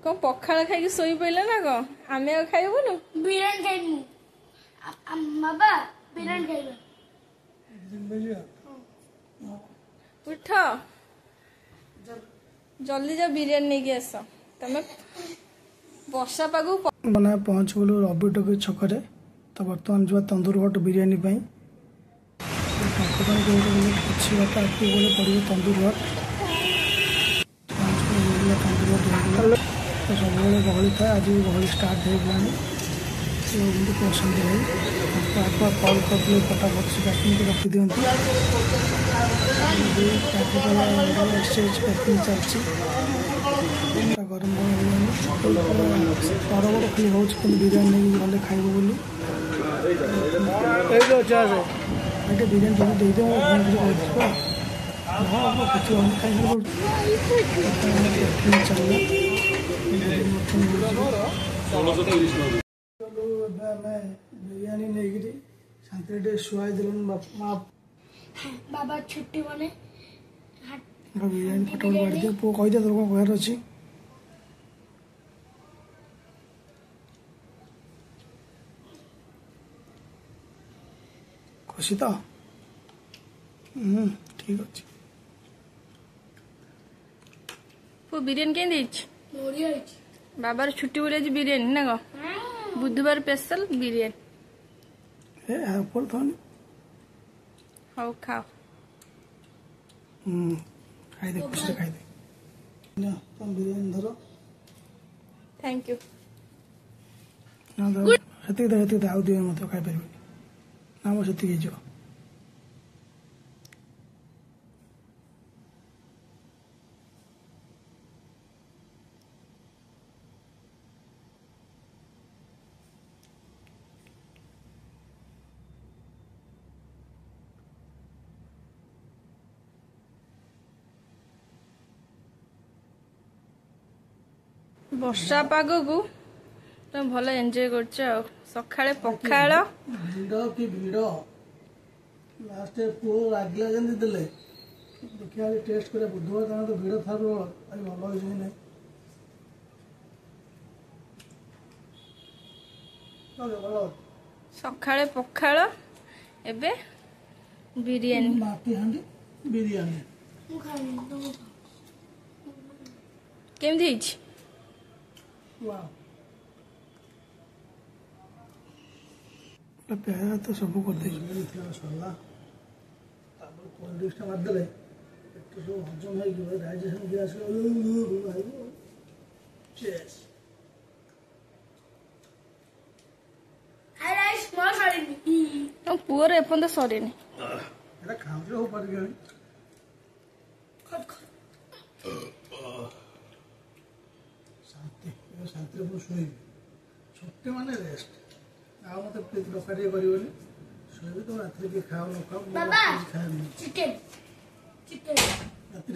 कौन पखाड़ खाई सोई पड़े ना कौन आम खाइबुनु बिरयानी खाइबु बाबा बिरयानी खाइबा उठ जल्दी जा बिरयानी नहीं आस तमें वर्षा पाग बना पहुँच गलु रवि टकी छकरे तो बर्तमान जो तंदूर हट बिरयानी कुछ बात आगे गले पड़ो तंदूर हट तंदूर हट तो सब गहली था आज गहली स्टार्ट हो गलानी पसंद है कल कर फटाफट से पैकिंग रखी दिखती एक्सचेंज पैकिंग चलती गरम गरम बिरयानी बड़ बड़ खाली हो बिरयानी नहीं गले खाइब बोली बिरयानी जब देदेव बिरयानी नहीं शांति शुआई दिलन बाबा छुट्टी बने बिरयानी फटाफट बाढ़ दियो पु कही दे तोर कौन कहर अच्छी खुशी तो ठीक अच्छे पु बिरयानी कहीं बाबार छुट्टी बोले आज बिरयानी ना कौन बुधवार स्पेशल बिरयानी हाउ खाओ खाई दे खुशी खाई दे तुम बिरयानी धरो थैंक यू हेतिक आउ दिए मत खाई पार ना मोर से वर्षा पाग को तुम भल एंजॉय कर सकाळे पखाळ भिड़ कि भिड़ लास्ट पुओ लगे जमी देले देखिए टेस्ट कर बुधवार दिन तो भिड़ था भल हो सकाळे पखाळ एबे बिरयानी माटी हांडी बिरयानी केमती प्याज तो सब कर सरला कोल्ड ड्रिंक्स मारदे सब हजम हो डाइजेशन गैस पुअर एपन तो सरे खाऊ हो पार शांति शांति शुई छुट्टी मान रेस्ट आ मत डका कर शुभी तो रात के खाओ न खाओ चिकन चिकन रात